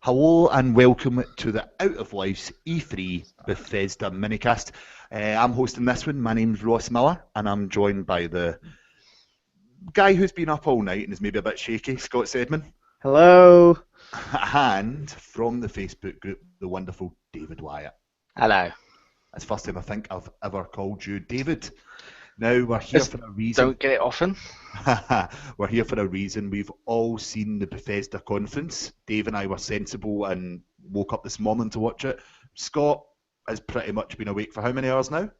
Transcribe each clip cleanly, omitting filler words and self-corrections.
Hello and welcome to the Out of Life's E3 Bethesda minicast. I'm hosting this one. My name's Ross Miller, and I'm joined by the guy who's been up all night and is maybe a bit shaky, Scott Sedman. Hello. And from the Facebook group, the wonderful David Wyatt. Hello. That's the first time I think I've ever called you David. Now, we're here for a reason. Don't get it often. We're here for a reason. We've all seen the Bethesda Conference. Dave and I were sensible and woke up this morning to watch it. Scott has pretty much been awake for how many hours now?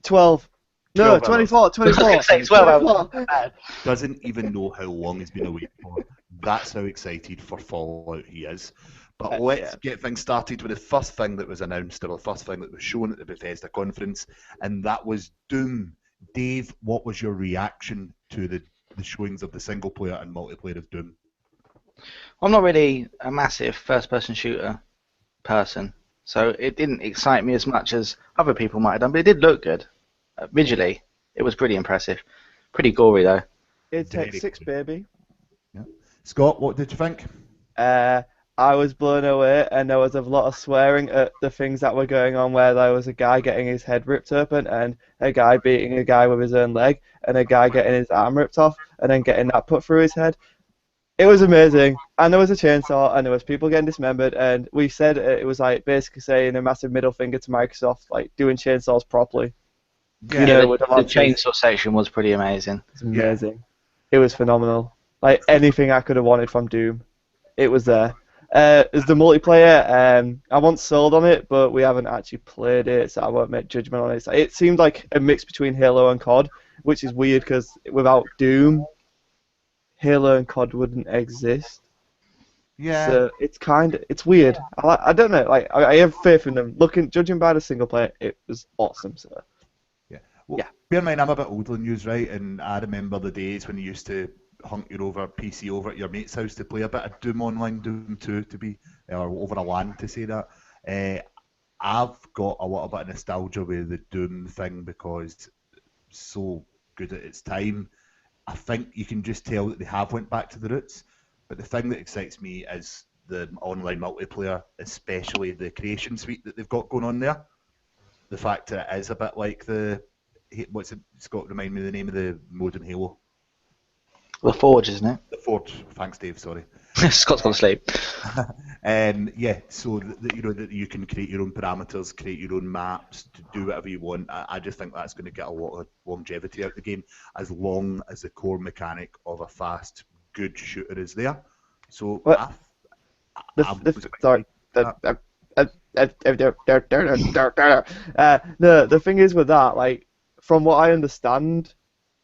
12. No, 12 24. I was going to say 12 hours. Doesn't even know how long he's been awake for. That's how excited for Fallout he is. But let's get things started with the first thing that was announced, or the first thing that was shown at the Bethesda Conference, and that was Doom. Dave, what was your reaction to the showings of the single player and multiplayer of Doom? I'm not really a massive first-person shooter person, so it didn't excite me as much as other people might have done, but it did look good. Visually, it was pretty impressive. Pretty gory, though. It takes 6, baby. Yeah. Scott, what did you think? I was blown away, and there was a lot of swearing at the things that were going on, where there was a guy getting his head ripped open, and a guy beating a guy with his own leg, and a guy getting his arm ripped off, and then getting that put through his head. It was amazing, and there was a chainsaw, and there was people getting dismembered, and we said it was like basically saying a massive middle finger to Microsoft, like doing chainsaws properly. Yeah, the chainsaw section was pretty amazing. It's amazing. It was phenomenal. Like anything I could have wanted from Doom, it was there. As the multiplayer, I once sold on it, but we haven't actually played it, so I won't make judgment on it. It seemed like a mix between Halo and COD, which is weird because without Doom, Halo and COD wouldn't exist. Yeah. So it's weird. I don't know. Like I have faith in them. Judging by the single player, it was awesome. So. Yeah. Well, bear in mind, I'm a bit older than you, right? And I remember the days when you used to hunt your PC over at your mate's house to play a bit of Doom Online, Doom 2 to be, or over a LAN to say that. I've got a little bit of nostalgia with the Doom thing because it's so good at its time. I think you can just tell that they have went back to the roots. But the thing that excites me is the online multiplayer, especially the creation suite that they've got going on there. The fact that it is a bit like Scott, remind me the name of the mode in Halo. The Forge, isn't it? The Forge. Thanks, Dave. Sorry. Scott's gone to sleep. Yeah. So that you can create your own parameters, create your own maps, to do whatever you want. I just think that's going to get a lot of longevity out of the game, as long as the core mechanic of a fast, good shooter is there. So the thing is with that, like, from what I understand,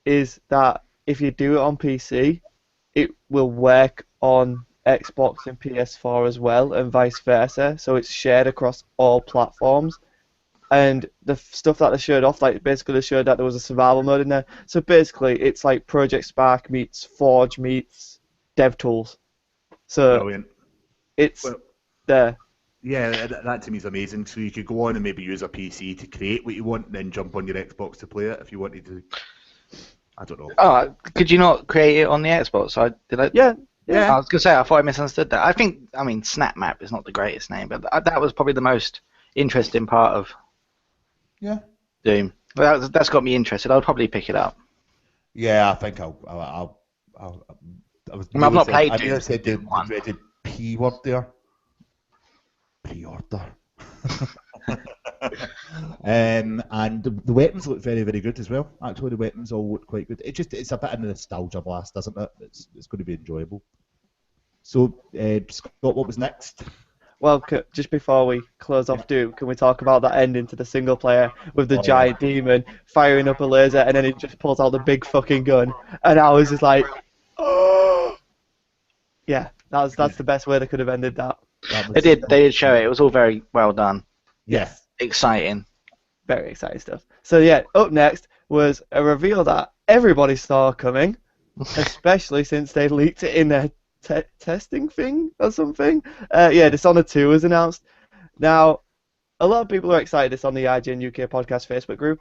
is that if you do it on PC, it will work on Xbox and PS4 as well, and vice versa. So it's shared across all platforms. And the stuff that they showed off, like basically they showed that there was a survival mode in there. So basically, it's like Project Spark meets Forge meets DevTools. So brilliant. It's there. Yeah, that to me is amazing. So you could go on and maybe use a PC to create what you want, and then jump on your Xbox to play it if you wanted to. I don't know. Oh, could you not create it on the Xbox? Yeah. I was going to say, I thought I misunderstood that. I mean, Snap Map is not the greatest name, but that was probably the most interesting part of Doom. Well, that's got me interested. I'll probably pick it up. Yeah, I think I've not played Doom. I never said the dreaded P word there. Pre-order. And the weapons look very, very good as well. Actually, the weapons all look quite good. It's a bit of a nostalgia blast, isn't it? It's going to be enjoyable. So, Scott, what was next? Well, just before we close off Doom, can we talk about that ending to the single player with the giant demon firing up a laser, and then he just pulls out the big fucking gun, and I was just like, oh! Yeah, that's the best way they could have ended that. They did show it. It was all very well done. Yes. Exciting. Very exciting stuff. So yeah, up next was a reveal that everybody saw coming, especially since they leaked it in their testing thing or something. Dishonored 2 was announced. Now, a lot of people are excited. It's on the IGN UK podcast Facebook group.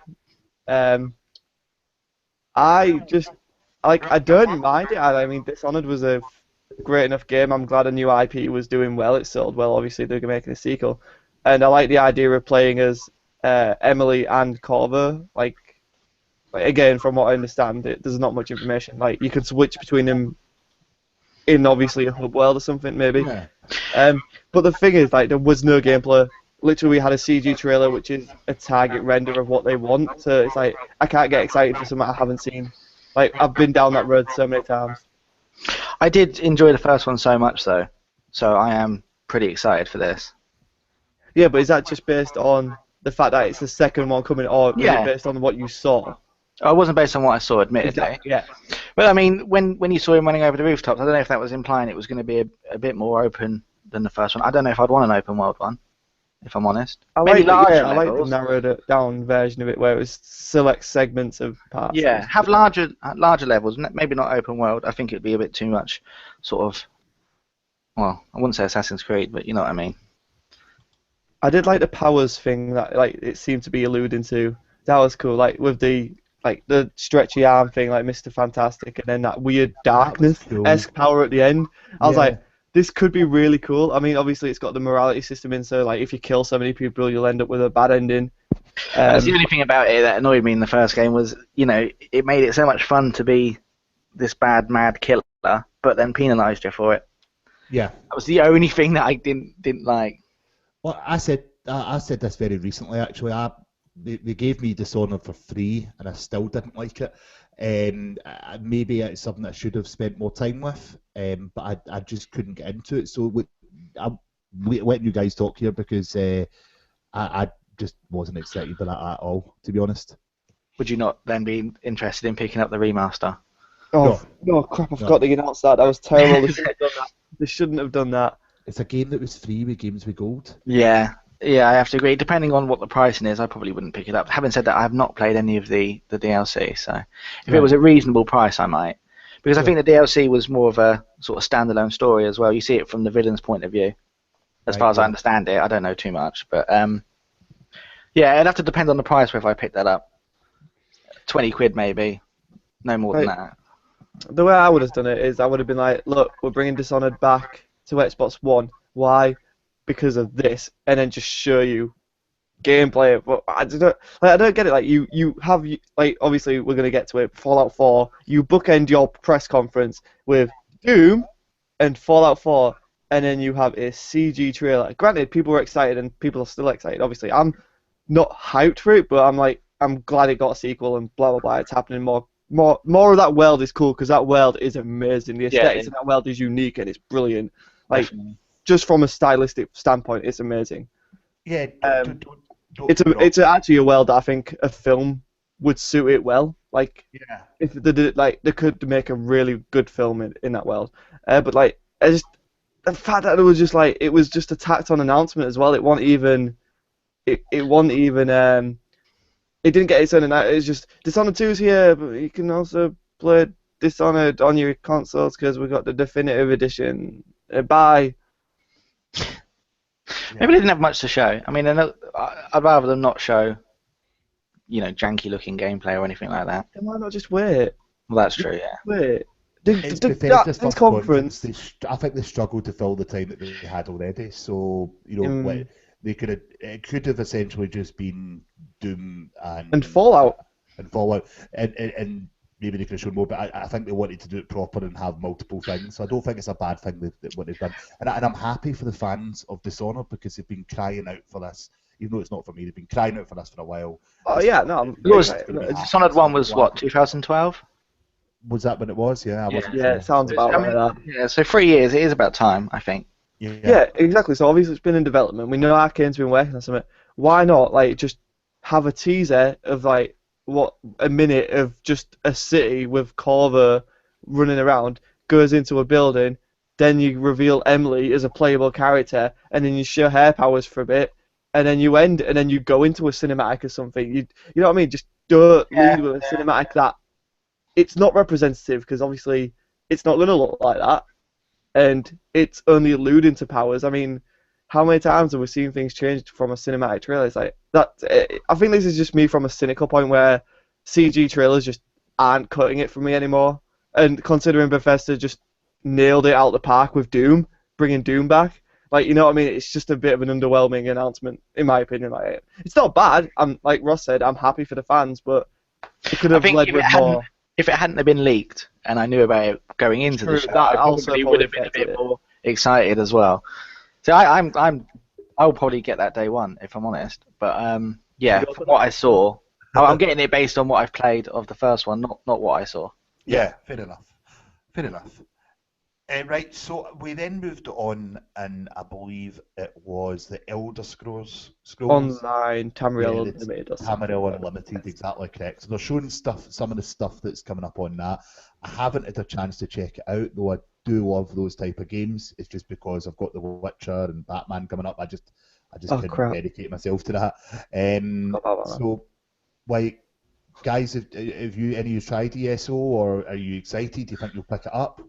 I don't mind it. I mean, Dishonored was a great enough game. I'm glad a new IP was doing well. It sold well. Obviously, they're making a sequel, and I like the idea of playing as Emily and Corvo. Like again, from what I understand, there's not much information. Like you could switch between them in obviously a hub world or something maybe. Yeah. But the thing is, like, there was no gameplay. Literally, we had a CG trailer, which is a target render of what they want. So it's like I can't get excited for something I haven't seen. Like I've been down that road so many times. I did enjoy the first one so much, though, so I am pretty excited for this. Yeah, but is that just based on the fact that it's the second one coming, or is Yeah. it based on what you saw? Oh, it wasn't based on what I saw, admittedly. Yeah. But I mean, when you saw him running over the rooftops, I don't know if that was implying it was going to be a bit more open than the first one. I don't know if I'd want an open world one, if I'm honest. I Maybe like larger I like the levels. narrowed down version of it where it was select segments of parts. Yeah, have larger levels, maybe not open world. I think it'd be a bit too much, sort of. Well, I wouldn't say Assassin's Creed, but you know what I mean. I did like the powers thing that like it seemed to be alluding to. That was cool. Like with the stretchy arm thing, like Mr. Fantastic, and then that weird darkness-esque power at the end. I was like, this could be really cool. I mean, obviously it's got the morality system in, so like if you kill so many people, you'll end up with a bad ending. That's the only thing about it that annoyed me in the first game was, you know, it made it so much fun to be this bad, mad killer, but then penalised you for it. Yeah. That was the only thing that I didn't like. Well, I said this very recently. Actually, they gave me Dishonored for free, and I still didn't like it. Maybe it's something I should have spent more time with, but I just couldn't get into it. So I'm letting you guys talk here because I just wasn't excited by that at all, to be honest. Would you not then be interested in picking up the remaster? Oh, no crap, I forgot to announce that. That was terrible. They shouldn't have done that. It's a game that was free with Games with Gold. Yeah, I have to agree. Depending on what the pricing is, I probably wouldn't pick it up. Having said that, I have not played any of the DLC, so if it was a reasonable price, I might. Because I think the DLC was more of a sort of standalone story as well. You see it from the villain's point of view. As far as I understand it, I don't know too much, but yeah, it'd have to depend on the price if I pick that up. 20 quid maybe, no more than that. The way I would have done it is I would have been like, look, we're bringing Dishonored back to Xbox One. Why? Because of this, and then just show you gameplay. But I don't get it. Like you have like obviously we're gonna get to it. Fallout 4. You bookend your press conference with Doom and Fallout 4, and then you have a CG trailer. Granted, people were excited and people are still excited. Obviously, I'm not hyped for it, but I'm glad it got a sequel and blah blah blah. It's happening more. More of that world is cool because that world is amazing. The aesthetics of that world is unique and it's brilliant. Like just from a stylistic standpoint, it's amazing. Yeah. It's actually a world that I think a film would suit it well. Like if they could make a really good film in that world. But like the fact that it was just a tacked on announcement as well. It wasn't even. It didn't get its own announcement. It was just Dishonored 2's here, but you can also play Dishonored on your consoles because we got the definitive edition. Bye. Maybe they didn't have much to show. I mean, I'd rather them not show, you know, janky-looking gameplay or anything like that. Why not just wait? Well, that's true, yeah. Wait. It's Bethesda's first conference. I think they struggled to fill the time that they had already. So you know, it could have essentially just been Doom and Fallout. And maybe they could have shown more. But I think they wanted to do it proper and have multiple things. So I don't think it's a bad thing that what they've done. And I'm happy for the fans of Dishonored because they've been crying out for this. Even though it's not for me, they've been crying out for this for a while. Oh yeah, no. Dishonored 1 was what, 2012? Was that when it was? Yeah. It sounds about right. Yeah, so 3 years. It is about time, I think. Yeah, exactly. So obviously it's been in development. We know Arcane's been working on something. Why not just have a teaser of a minute of just a city with Corvo running around, goes into a building, then you reveal Emily as a playable character, and then you show her powers for a bit, and then you end, and then you go into a cinematic or something. You know what I mean? Just don't lead with a cinematic that it's not representative because obviously it's not going to look like that. And it's only alluding to powers. I mean, how many times have we seen things changed from a cinematic trailer? It's like that. I think this is just me from a cynical point where CG trailers just aren't cutting it for me anymore. And considering Bethesda just nailed it out the park with Doom, bringing Doom back. Like, you know what I mean? It's just a bit of an underwhelming announcement, in my opinion. Like, it's not bad. I'm like Ross said, I'm happy for the fans, but it could I have think led with more. if it hadn't have been leaked and I knew about it going into the True, show, that I also probably probably would have been a affected bit it. more excited as well. So I'll probably get that day one if I'm honest. But yeah, You go from for what that? I saw, I'm getting it based on what I've played of the first one, not what I saw. Yeah, fair enough. Fair enough. Right, so we then moved on, and I believe it was the Elder Scrolls. Online, Yeah, Tamriel it's Unlimited or something. Tamriel Unlimited, exactly correct. So they're showing some of the stuff that's coming up on that. I haven't had a chance to check it out, though I do love those type of games. It's just because I've got The Witcher and Batman coming up. I just Oh, couldn't crap. dedicate myself to that. Forgot about that. So, like, guys, have any of you tried ESO, or are you excited? Do you think you'll pick it up?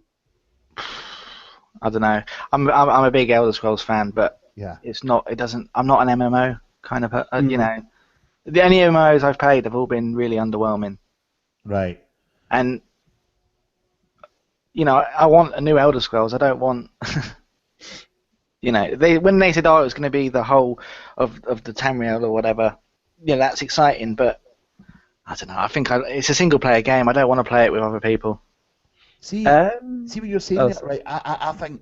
I don't know. I'm a big Elder Scrolls fan, but Yeah. it's not. It doesn't. I'm not an MMO kind of. You know, the only MMOs I've played have all been really underwhelming. Right. And you know, I want a new Elder Scrolls. I don't want. You know, when they said, "Oh, it was going to be the whole of the Tamriel or whatever," yeah, that's exciting. But I don't know. I think it's a single player game. I don't want to play it with other people. See what you're saying oh, there, right? I think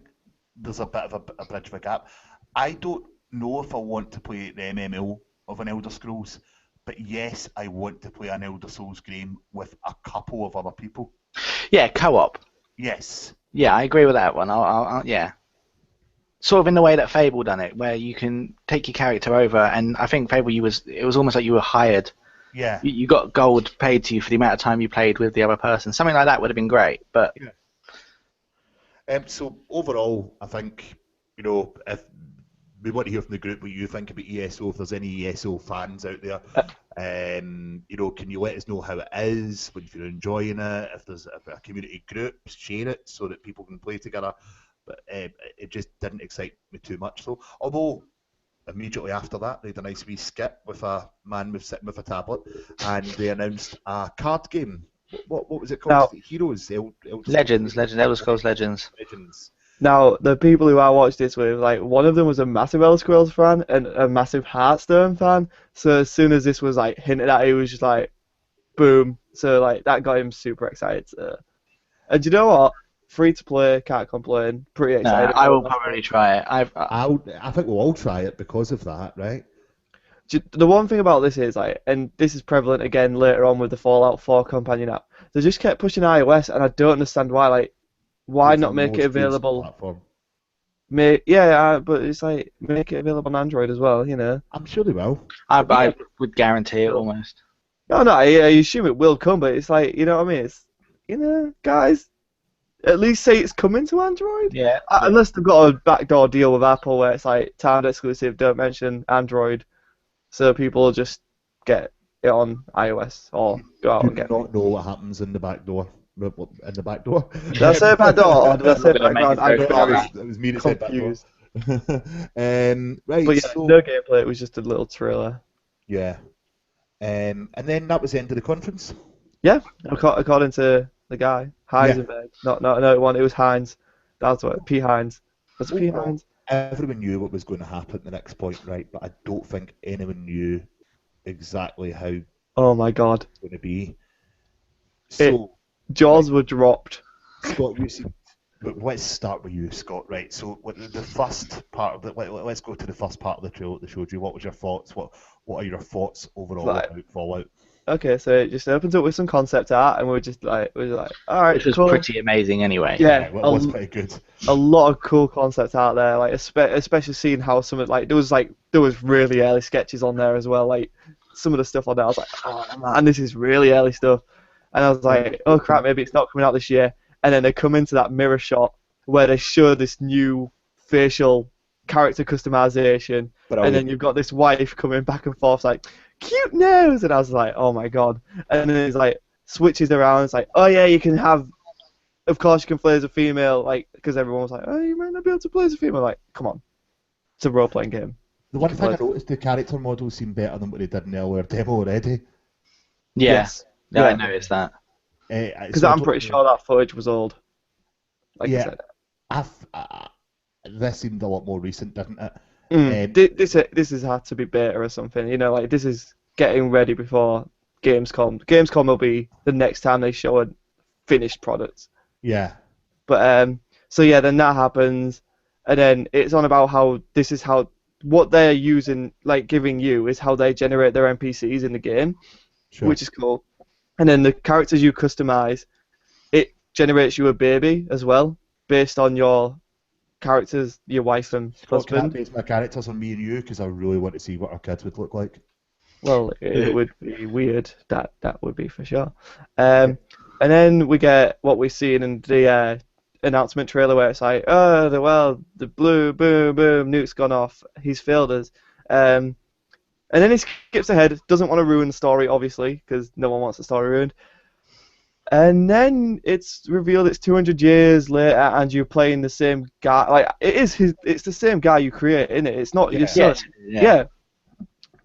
there's a bit of a bridge of a gap. I don't know if I want to play the MMO of an Elder Scrolls, but yes, I want to play an Elder Scrolls game with a couple of other people. Yeah, co-op. Yes. Yeah, I agree with that one. Yeah. Sort of in the way that Fable done it, where you can take your character over, and I think Fable, it was almost like you were hired. Yeah. You got gold paid to you for the amount of time you played with the other person. Something like that would have been great, but So overall, I think, if we want to hear from the group what you think about ESO, if there's any ESO fans out there, can you let us know how it is, if you're enjoying it, if there's a community group, share it so that people can play together. But it just didn't excite me too much. So, although immediately after that, they had a nice wee skit with a man sitting with a tablet, and they announced a card game. What was it called? Heroes? Legends, Elder Scrolls Legends. Now, the people who I watched this with, like, one of them was a massive Elder Scrolls fan and a massive Hearthstone fan. So as soon as this was like hinted at, he was just like, boom. So like that got him super excited. And you know what? Free to play, can't complain. Pretty excited. I will probably try it. I think we'll all try it because of that, right? The one thing about this is, like, and this is prevalent again later on with the Fallout 4 companion app, they just kept pushing iOS, and I don't understand why. Like, why not make it available? But it's like, make it available on Android as well, you know? I'm sure they will. I would guarantee it almost. No, I assume it will come, but it's like, you know what I mean? It's, guys, at least say it's coming to Android. Yeah. Unless they've got a backdoor deal with Apple where it's like, timed exclusive, don't mention Android. So people just get it on iOS or go out and get it. I don't know what happens in the back door. In the back door? Did I say back door or did I say background? It was me that said back door. Right, but yeah, no gameplay, it was just a little trailer. Yeah. And then that was the end of the conference? Yeah, according to the guy. Heisenberg. No, it was Hines. That's what, P. Hines. Was it P. Hines? Everyone knew what was going to happen at the next point, right? But I don't think anyone knew exactly how oh my god, it was going to be. So jaws were dropped. Scott, let's start with you, Scott. Right. So the first part of let's go to the first part of the trailer that they showed you. What was your thoughts? What are your thoughts overall about Fallout? Okay, so it just opens up with some concept art, and we're just like, all right, which was pretty amazing anyway. Yeah, it was pretty good. A lot of cool concept art there, like especially seeing how some of there was really early sketches on there as well. Like some of the stuff on there, I was like, oh man, this is really early stuff. And I was like, oh crap, maybe it's not coming out this year. And then they come into that mirror shot where they show this new facial character customization, and then you've got this wife coming back and forth like, cute nose, and I was like, oh my god. And then it's like switches around. It's like, oh yeah, you can have. Of course, you can play as a female, like, because everyone was like, oh, you might not be able to play as a female. Like, come on, it's a role-playing game. The one thing I noticed, the character models seem better than what they did in the earlier demo already. Yeah, I noticed that. Because I'm pretty sure that footage was old. like I said. This seemed a lot more recent, didn't it? This has had to be beta or something. You know, like this is getting ready before Gamescom. Gamescom will be the next time they show a finished product. Yeah. But so yeah, then that happens, and then it's on about how this is how what they're using, like giving you, is how they generate their NPCs in the game, which is cool. And then the characters you customize, it generates you a baby as well, based on your characters, your wife and husband. Can I base my characters on me and you? Because I really want to see what our kids would look like. Well, it would be weird. That would be for sure. And then we get what we've seen in the announcement trailer where it's like, oh, the blue, boom, boom, nuke's gone off. He's failed us. And then he skips ahead, doesn't want to ruin the story, obviously, because no one wants the story ruined. And then it's revealed it's 200 years later, and you're playing the same guy. Like it's the same guy you create, isn't it? It's not your son. Yeah.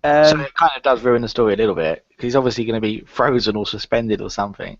So it kind of does ruin the story a little bit, because he's obviously going to be frozen or suspended or something.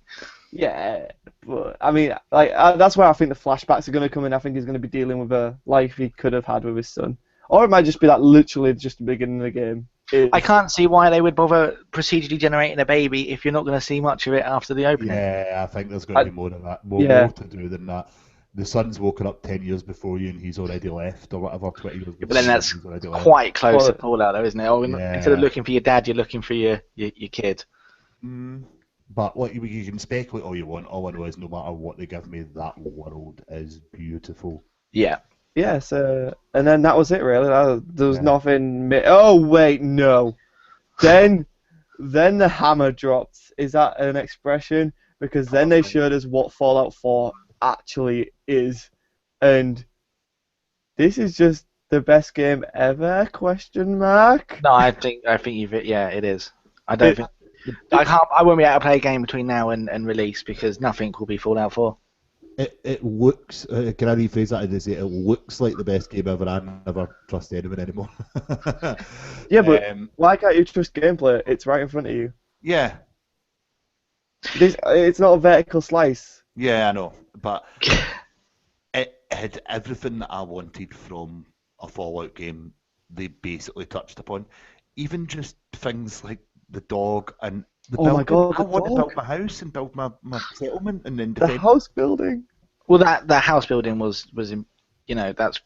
Yeah, but I mean, like that's where I think the flashbacks are going to come in. I think he's going to be dealing with a life he could have had with his son, or it might just be that literally just the beginning of the game. I can't see why they would bother procedurally generating a baby if you're not going to see much of it after the opening. Yeah, I think there's going to be more of that, more to do than that. The son's woken up 10 years before you and he's already left, or whatever, 20 years before. But then that's quite close to Fallout, though, isn't it? Oh, instead of looking for your dad, you're looking for your kid. But look, you can speculate all you want. All I know is no matter what they give me, that world is beautiful. Yeah. Yeah, so, and then that was it, really. There was nothing... Oh, wait, no. Then the hammer dropped. Is that an expression? Because then they showed us what Fallout 4 actually is. And this is just the best game ever, question mark? No, I think you've... Yeah, it is. I don't think... I won't be able to play a game between now and release, because nothing will be Fallout 4. It looks. Can I rephrase that and say it looks like the best game ever? I never trust anyone anymore. Yeah, but why can't you trust gameplay? It's right in front of you. Yeah. It's not a vertical slice. Yeah, I know, but it had everything that I wanted from a Fallout game. They basically touched upon, even just things like the dog and. My God! I want to build my house and build my settlement and then defend. The house building. Well, that house building was that's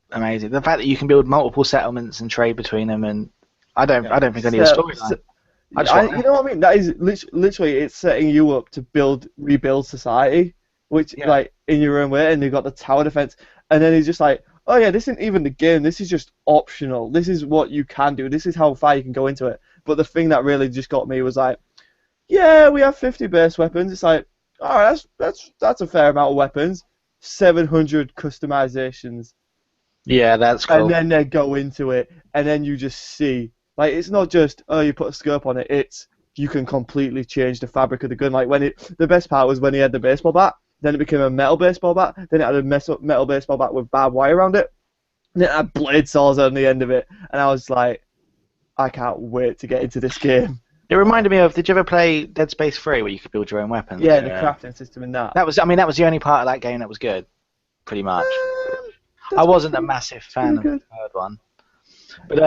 amazing. The fact that you can build multiple settlements and trade between them, and I don't think I need a storyline. You know what I mean? That is literally it's setting you up to rebuild society, which like in your own way, and you've got the tower defense, and then he's just like, oh yeah, this isn't even the game. This is just optional. This is what you can do. This is how far you can go into it. But the thing that really just got me was like, yeah, we have 50 base weapons. It's like, all right, that's a fair amount of weapons. 700 customizations. Yeah, that's cool. And then they go into it, and then you just see, like, it's not just, oh, you put a scope on it. It's you can completely change the fabric of the gun. Like the best part was when he had the baseball bat. Then it became a metal baseball bat. Then it had a metal baseball bat with barbed wire around it. And it had blade saws on the end of it. And I was like, I can't wait to get into this game. It reminded me of, did you ever play Dead Space 3 where you could build your own weapons? Yeah, the crafting system in that. That was the only part of that game that was good, pretty much. I wasn't a massive fan of the third one. But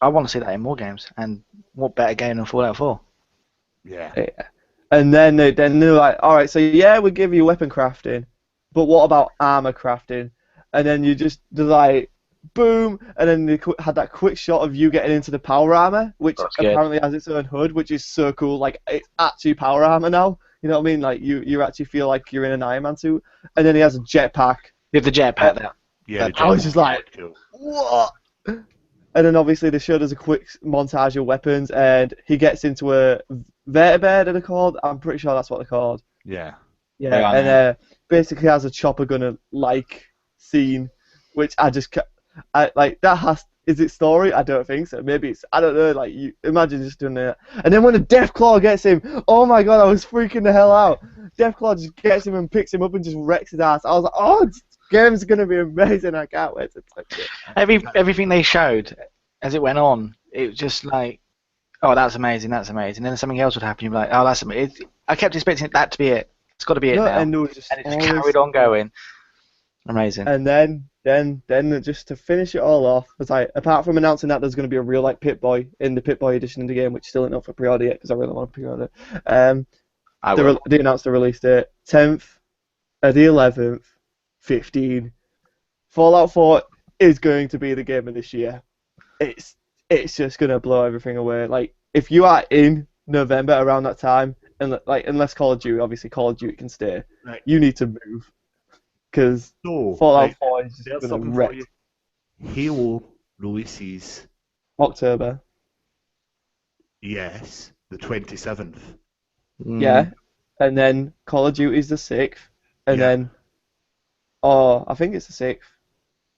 I want to see that in more games. And what better game than Fallout 4? Yeah. And then they're like, all right, so yeah, we give you weapon crafting, but what about armor crafting? And then they're like, boom, and then they had that quick shot of you getting into the power armor, which apparently has its own hood, which is so cool. Like, it's actually power armor now. You know what I mean? Like, you actually feel like you're in an Iron Man suit. And then he has a jetpack. You have the jetpack now. Yeah, I was just like, what? And then obviously they showed us a quick montage of weapons, and he gets into a vertibird, are they called? I'm pretty sure that's what they're called. Yeah. Yeah, and basically has a chopper gunner like scene, which is it story? I don't think so. Maybe it's, I don't know, like, you imagine just doing that. And then when the Deathclaw gets him, oh my God, I was freaking the hell out. Deathclaw just gets him and picks him up and just wrecks his ass. I was like, oh, this game's going to be amazing. I can't wait to touch it. Everything they showed as it went on, it was just like, oh, that's amazing. Then something else would happen. You'd be like, oh, that's amazing. I kept expecting that to be it. It's got to be it No, now. and there was just And it just always carried on going. Amazing. And then just to finish it all off, it's like apart from announcing that there's going to be a real like Pip-Boy in the Pip-Boy edition of the game, which still isn't up for pre-order yet because I really want to pre-order. I will. They announced the release date 10th, the 11th, 15. Fallout 4 is going to be the game of this year. It's just going to blow everything away. Like if you are in November around that time, and like unless Call of Duty, obviously Call of Duty can stay, Right. you need to move. Because So, Fallout 4 is there's just going to something for wreck you. Halo releases, October. yes, the 27th. Yeah, and then Call of Duty is the 6th, and Yeah. then I think it's the 6th.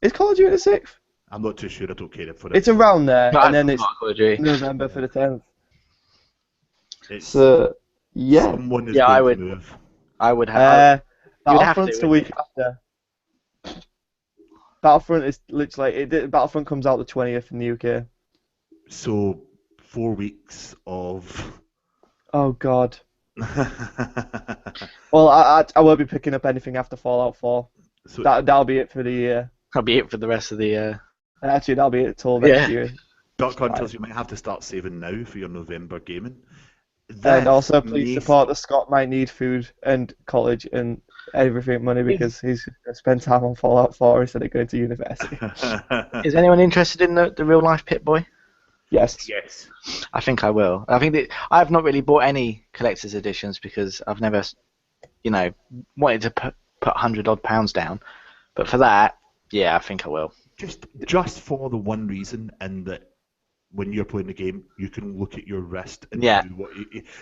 Is Call of Duty the 6th? I'm not too sure. I don't care for it. It's around there, No, and then it's Call of Duty. November for the 10th. It's, So yeah, someone is Yeah, going I to would- move. I would have. You'd have Battlefront's to, the wouldn't week after. Battlefront is literally Battlefront comes out the 20th in the UK. So 4 weeks of. Oh God. Well, I won't be picking up anything after Fallout 4. So That'll be it for the year. That'll be it for the rest of the. Actually, that'll be it till next year. Duck Hunters, you might have to start saving now for your November gaming. And also, This please may support that Scott might need food and college and everything money because he's going to spend time on Fallout 4 instead of going to university. Is anyone interested in the real life Pip-Boy? Yes. Yes. I think I will. I think that I've not really bought any collector's editions because I've never, wanted to put £100 down. But for that, yeah, I think I will. Just for the one reason, and that when you're playing the game, you can look at your wrist and Yeah. do what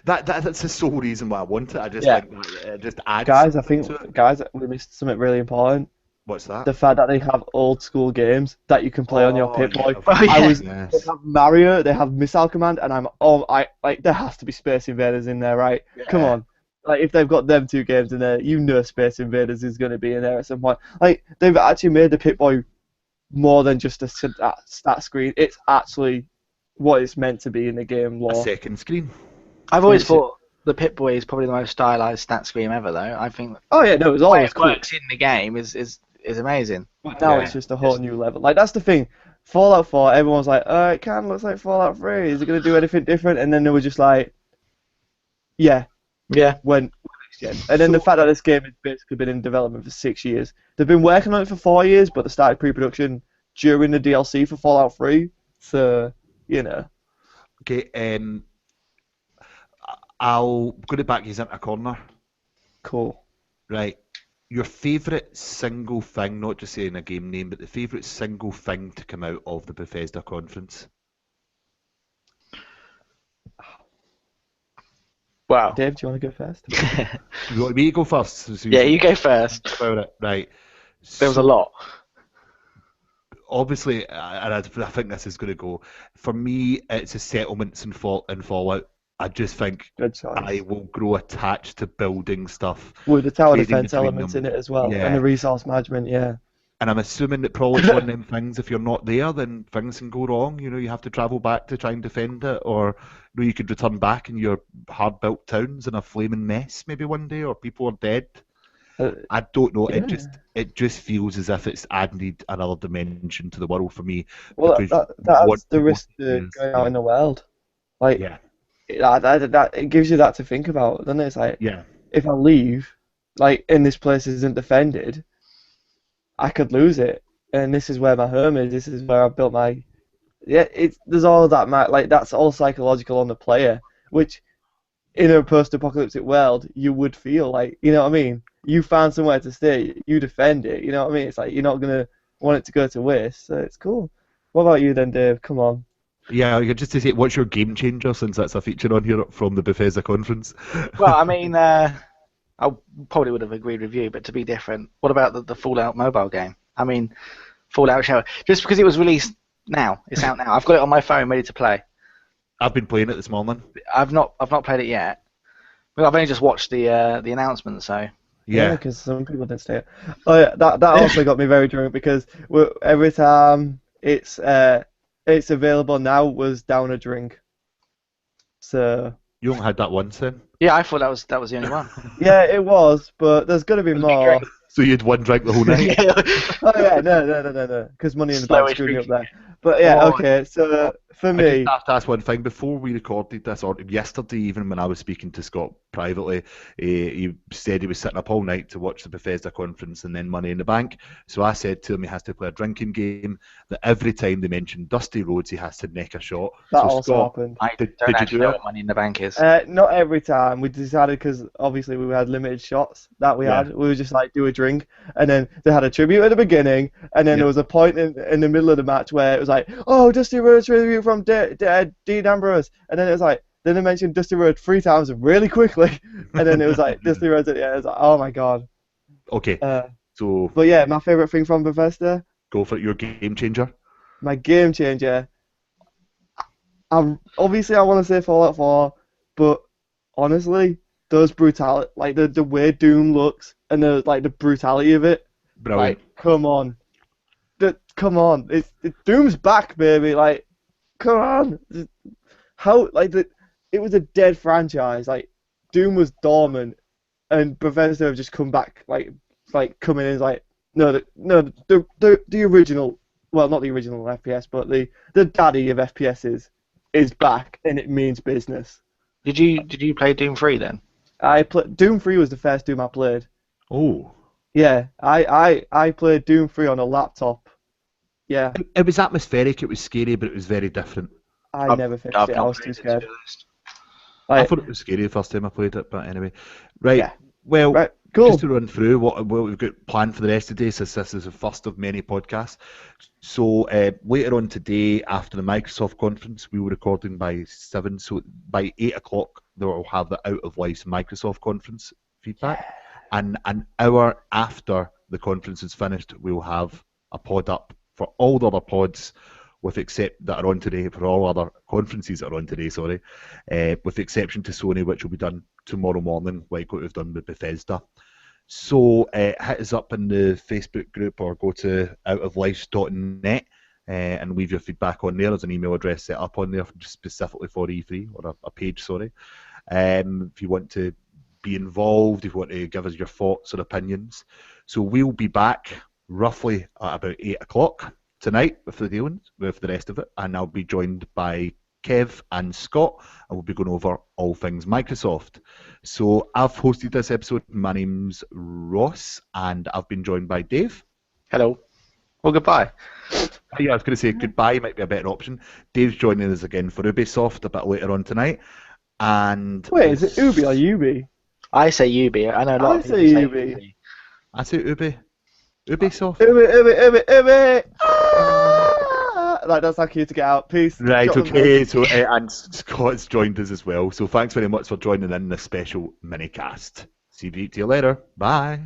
that's the sole reason why I want it. I just Yeah. think that it just adds. Guys, I something think, to it. guys, we missed something really important. What's that? The fact that they have old school games that you can play on your Pip-Boy. yeah, Oh, yeah. They have Mario, they have Missile Command, and there has to be Space Invaders in there, right? Yeah. Come on. Like, if they've got them two games in there, Space Invaders is going to be in there at some point. Like, they've actually made the Pip-Boy more than just a stat screen. It's actually what it's meant to be in the game A lore. second screen. I've always Which- thought the Pip-Boy is probably the most stylized stat screen ever, though. I think Oh yeah, no, it was the way always it cool. works in the game is amazing. But now Yeah. it's just a whole new level. Like, that's the thing. Fallout 4, everyone's like, it kind of looks like Fallout 3. Is it going to do anything different? And then they were just like, yeah, Yeah. when next gen. And then the fact that this game has basically been in development for 6 years. They've been working on it for 4 years, but they started pre-production during the DLC for Fallout 3. So, Okay. I'll put it back. He's in a corner. cool. Right. Your favourite single thing, not just saying a game name, but the favourite single thing to come out of the Bethesda conference. Wow. Dave, do you want to go first? You want me to go first? So Yeah, you go first. about it. Right. There was a So, lot. obviously, and I think this is going to go. For me, it's a settlements in Fallout. I just think Good choice. I will grow attached to building stuff. With the tower trading defense between elements them. in it as well, Yeah. and the resource management, yeah. And I'm assuming that probably it's one of them things, if you're not there, then things can go wrong. You have to travel back to try and defend it, or you could return back and your hard-built town's in a flaming mess maybe one day, or people are dead. I don't know. yeah. It just feels as if it's added another dimension to the world for me. Well, because that's what the people risk do to is- going out in the world. Like, Yeah, it gives you that to think about, doesn't it? It's like, yeah. if I leave, like, and this place isn't defended, I could lose it. And this is where my home is. This is where I built my. Yeah, there's all that. Like, that's all psychological on the player, which, in a post-apocalyptic world, you would feel like, you know what I mean? You found somewhere to stay, you defend it. You know what I mean? It's like you're not gonna want it to go to waste. So it's cool. What about you then, Dave? Come on. Yeah, just to say, what's your game changer, since that's a feature on here from the Bethesda conference? Well, I mean, I probably would have agreed with you, but to be different, what about the Fallout mobile game? I mean, Fallout Shower. Just because it was released now, it's out now. I've got it on my phone, ready to play. I've been playing it this morning. I've not played it yet. Well, I've only just watched the announcement, so. Yeah, Yeah, because some people didn't stay. Oh yeah, that also got me very drunk because every time it's available now was down a drink. So You only had that once then? Yeah, I thought that was the only one. Yeah, it was, but there's got to be more. So you had one drink the whole night? Yeah. Oh yeah, no, because Money in the Bank Slowish screwed me up drinking. there. But yeah, Oh, okay. So for I just me, have to ask one thing. Before we recorded this, or yesterday even when I was speaking to Scott privately, he said he was sitting up all night to watch the Bethesda conference and then Money in the Bank. So I said to him he has to play a drinking game, that every time they mention Dusty Rhodes he has to neck a shot. that So also Scott, happened. I did don't you actually do know it? what Money in the Bank is. Not every time. We decided because obviously we had limited shots that we Yeah. had. We would just like do a drink, and then they had a tribute at the beginning, and then Yeah. there was a point in the middle of the match where it was like, oh, Dusty Rhodes tribute from Dean Ambrose, and then it was like, then they mentioned Dusty Rhodes 3 times really quickly, and then it was like Dusty Rhodes at the end. It was like, oh my god. Okay, so But yeah, my favorite thing from Bethesda, go for it. Your game changer. my game changer. Obviously I want to say Fallout 4, but honestly, those brutality, like the way Doom looks and the brutality of it, Brilliant. like come on, come on, it's Doom's back, baby, like come on, how it was a dead franchise, like Doom was dormant, and Bethesda have just come back, like coming in like the original, well not the original FPS, but the daddy of FPSs is back, and it means business. Did you play Doom 3 then? Doom 3 was the first Doom I played. Oh. Yeah, I played Doom 3 on a laptop. Yeah, It was atmospheric, it was scary, but it was very different. I never finished I've it. I not was too played it, to scared. be honest. I Like, thought it was scary the first time I played it, but anyway. Right, Yeah. well, right, cool. just to run through what we've got planned for the rest of the day, since this is the first of many podcasts. So later on today, after the Microsoft conference, we were recording by 7, so by 8 o'clock, they'll have the Out of Life's Microsoft conference feedback. And an hour after the conference is finished, we'll have a pod up for all the other pods, with except that are on today, for all other conferences that are on today, sorry, with the exception to Sony, which will be done tomorrow morning, like what we've done with Bethesda. So hit us up in the Facebook group or go to outoflives.net and leave your feedback on there. There's an email address set up on there just specifically for E3, or a page, sorry. If you want to be involved, if you want to give us your thoughts or opinions. So we'll be back roughly at about 8 o'clock tonight with the dealings, with the rest of it, and I'll be joined by Kev and Scott, and we'll be going over all things Microsoft. So I've hosted this episode. My name's Ross, and I've been joined by Dave. Hello. Well, goodbye. Yeah, I was going to say goodbye might be a better option. Dave's joining us again for Ubisoft a bit later on tonight. And Wait, is it Ubi or Ubi? I say Ubi. I know a lot of people say say Ubi. Ubi. I say Ubisoft. Ubi. Like, that's how cute to get out. Peace. Right, Drop them okay. So and Scott's joined us as well. So thanks very much for joining in this special minicast. See you later. Bye.